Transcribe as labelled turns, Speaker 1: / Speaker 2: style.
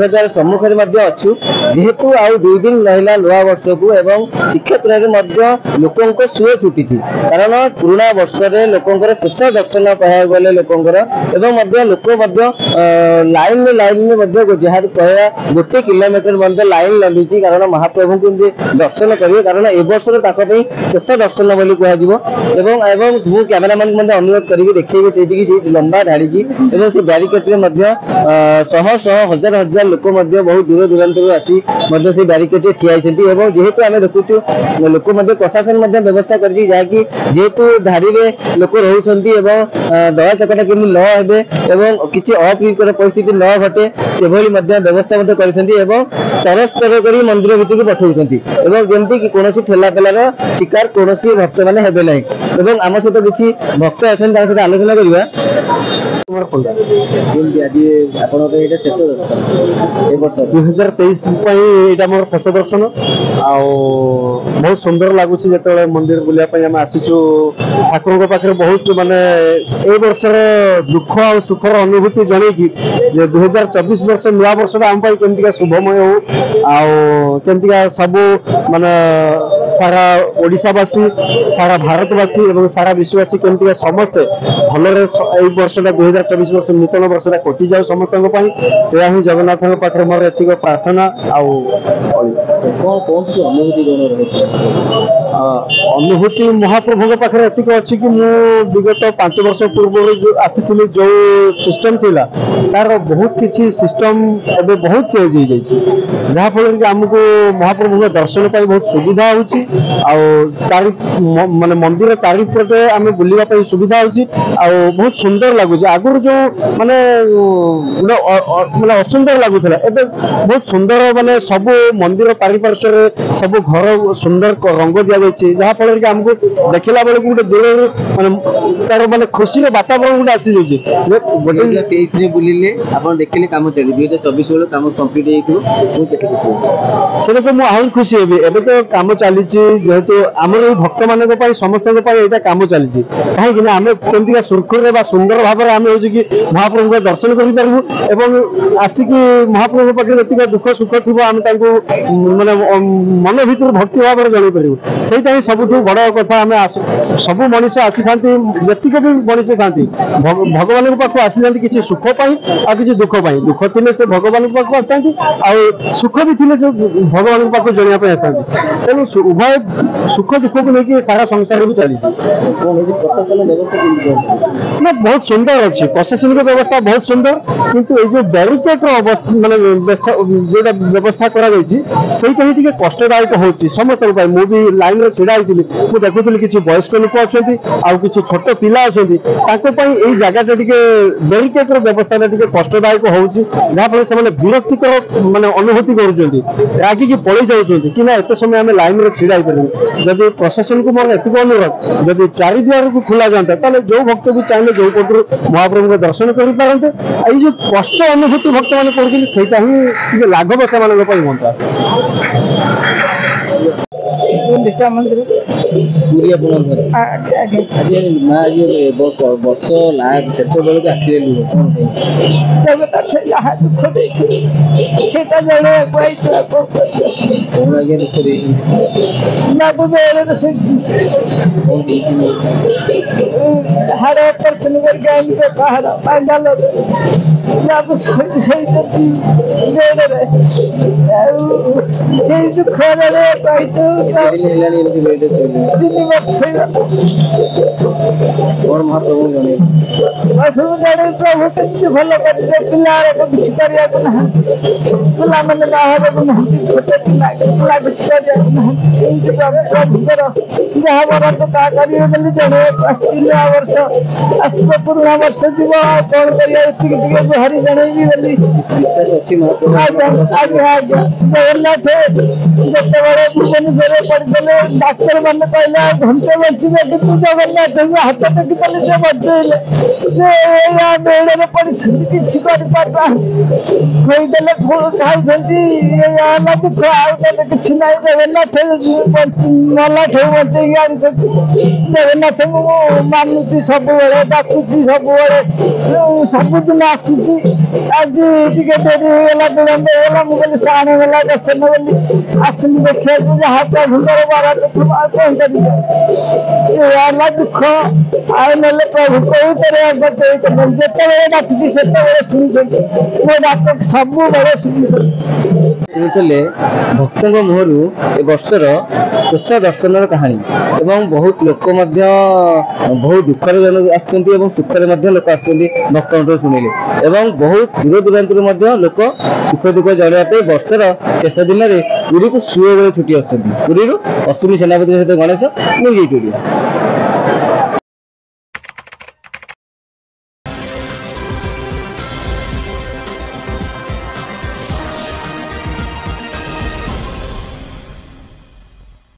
Speaker 1: हजार सम्मुखें अच्छु जेहेतु आउ 2 दिन रहा नुआ वर्ष को एवं श्रीक्षेत्र में लोक सुए छुटी कारण पुराणा वर्ष में लोकंर शेष दर्शन कह गले लोकंर लोक लाइन जहाँ कह गोटे किलोमीटर लाइन लगी कारण महाप्रभु को दर्शन करेंगे कारण ए वर्ष शेष दर्शन बोली कह कैमेरामैन अनुरोध करके देखिए से लंबा धाड़ी से बैरिकेड शह शह हजार हजार लोक बहुत दूर दूरांत आसी से बैरिकेड ठियाई जेहेतु आम देखु लोक प्रशासन व्यवस्था कर जेहेतु धाड़ी में लोक रोचे दया चकटा केमी न हे किसी अप्रीतिकर परिस्थिति न घटे से व्यवस्था कर स्तर स्तर कर मंदिर भितर पठाऊँगी जमती कौन ठेला पेलार शिकार कौन भक्त मैंने हेबे ना आम सहित किसी भक्त अच्छे आलोचना करवा शेष दर्शन
Speaker 2: 2023 मोर शेष दर्शन बहुत सुंदर लगुच जो मंदिर बुलायाम आसीचु ठाकुर पाखे बहुत माने ए वर्षर दुख और सुखर अनुभूति जन कि 2024 वर्ष नुआ वर्ष आम केमती शुभमय होमती सबू माने सारा ओडिशावासी सारा भारतवासी और सारा विश्ववासी केमती समस्ते भलरे वर्षटा 2024 वर्ष नूतन वर्षटा कटि जाऊ समस्त से ही जगन्नाथ पाखे मोर एतिक प्रार्थना अनुभूति महाप्रभु पाखे एतिक अच्छी कि विगत 5 वर्ष पूर्व आसी जो सिस्टम थिला तार बहुत किसी सिस्टम एबे बहुत चेंज हो जाइए जहाँ फल कि आमको महाप्रभु दर्शन पाई बहुत सुविधा होची माने मंदिर चारिपटे आम बुलवाई सुविधा होची बहुत सुंदर लगुच आगुरी जो माने माने असुंदर लगुला एबे बहुत सुंदर माने सब मंदिर पारिपार्श्व सब घर सुंदर रंग दि जहाँ फल कि आमको देखला बेलू गोटे दूर माने तार माने खुशी वातावरण गोटे आसी जाए
Speaker 1: 2023 बुलिले आप देखिले काम चली 2024 बेलू काम कंप्लीट
Speaker 2: से तो मुझे खुशी हेबी एबे तो काम चली जेहेतु आमर भक्त मान समस्त यहाँ कम चली कहीं आम केमती सुरखुर सुंदर भाव में आम हूँ कि महाप्रभु का दर्शन कर आसिक महाप्रभु पाखे जी दुख सुख थी आम माने मन भर भक्ति भाव में जन पार से सबुठ बड़ कथा आम सब मनीष आसी था जी भी मनीष था भगवान पाक आसी था किसी सुख आ किसी दुख दुख थे से भगवान पाक आसता सुख भी थे से भगवान पाक जनवाई आसता तेणु उभय सुख दुख को लेकिन सारा संसार भी चली
Speaker 1: प्रशासन व्यवस्था
Speaker 2: ना बहुत सुंदर अच्छी प्रशासनिक व्यवस्था बहुत सुंदर किंतु ये जो बैरिकेड माने व्यवस्था करा सेटा ही कष्टदायक होची समस्त मुझे लाइन में छिड़ा होती मुझे देखुली किसी वयस्क लोक अच्छा आ किसी छोट पिला अच्छा जगह बैरिकेड व्यवस्था कष्टदायक होची जहाँ फल से विरक्तिकर माने अनुभूति कर पड़े जाऊँ कि ना एत समय आम लाइन में छिड़ा जदि प्रशासन को मोर एतिक अनुरोध जदि चारिद्वार को खोला जाता ताले जो भक्त भी चाहिए जो पटू महाप्रभु को दर्शन कर पारते ये जो कष्ट अनुभूति भक्त मैंने करा ही लाघव से हाँ
Speaker 3: मंदिर
Speaker 1: वर्ष शेष बेलू आखिर
Speaker 3: हाड़ ऑपरेशन करके दुख
Speaker 1: महाप्रभु जन
Speaker 3: प्रभु के भल कर पिला किसी करने पिला मैंने बाहर को ना छोटे पिला पिला किसी प्रभुकर जहाँ बर तो क्या करेंगे बोली जड़े 3 वर्ष आसो पुराणा वर्ष जीव कौन कर गुहारी जनइबी बोली आज्ञा आज्ञा जगन्नाथ जिते भुवनेश्वर पड़ କରିଦେଲେ ଡାକ୍ତର ମାନେ କହିଲେ ଆଉ ଘଣ୍ଟେ ବଞ୍ଚିବେ କିନ୍ତୁ ଜଗନ୍ନାଥଙ୍କୁ ହାତ ଟେକିଦେଲେ ସେ ବଞ୍ଚେଇଲେ ସେ ଏଇଆ ବେଳରେ ପଡ଼ିଛନ୍ତି କିଛି କରିପାରୁନାହାନ୍ତି ଖୋଇଦେଲେ ଖାଉଛନ୍ତି ଏଇଆ ହେଲା ଦୁଃଖ ଆଉ ତାହେଲେ କିଛି ନାହିଁ ଜଗନ୍ନାଥ ମଲାଠୁ ବଞ୍ଚେଇକି ଆଣିଛନ୍ତି ଜଗନ୍ନାଥଙ୍କୁ ମୁଁ ମାନୁଛି ସବୁବେଳେ ଡାକୁଛି ସବୁବେଳେ ସବୁଦିନ ଆସୁଛି ଆଜି ଟିକେ ଡେରି ହେଇଗଲା ବିଳମ୍ବ ହେଇଗଲା ମୁଁ କହିଲି ସାଣେ ଗଲା ଦର୍ଶନ ବୋଲି ଆସିଲି ଦେଖିବାକୁ ଯାହା ପ୍ରଭୁଙ୍କର ବରାଦ ଥିବ ଆଉ କଣ କରିବି ଏଇଆ ହେଲା ଦୁଃଖ ଆଉ ନହେଲେ ପ୍ରଭୁ କୋଉଥିରେ ଯେତେବେଳେ ଡାକୁଛି ସେତେବେଳେ ଶୁଣିଛନ୍ତି ମୋ ଡାକ ସବୁବେଳେ ଶୁଣିଛନ୍ତି।
Speaker 1: ଶୁଣିଥିଲେ ଭକ୍ତଙ୍କ ମୁହଁରୁ ଏ ବର୍ଷର ଶେଷ ଦର୍ଶନର କାହାଣୀ ଏବଂ ବହୁତ ଲୋକ ମଧ୍ୟ ବହୁତ ଦୁଃଖରେ ଆସୁଛନ୍ତି ଏବଂ ସୁଖରେ ମଧ୍ୟ ଲୋକ ଆସୁଛନ୍ତି ଭକ୍ତଙ୍କଠୁ ଶୁଣିଲେ ଏବଂ ବହୁତ ଦୂର ଦୂରାନ୍ତରୁ ମଧ୍ୟ ଲୋକ ସୁଖ ଦୁଃଖ ଜଣାଇବା ପାଇଁ ବର୍ଷର ଶେଷ ଦିନରେ ପୁରୀକୁ ସୁଅ ବେଳେ ଛୁଟି ଆସୁଛନ୍ତି। ପୁରୀରୁ ଅଶ୍ୱିନୀ ସେନାପତିଙ୍କ ସହିତ ଗଣେଶ ମୁଁ ଏଇଠି।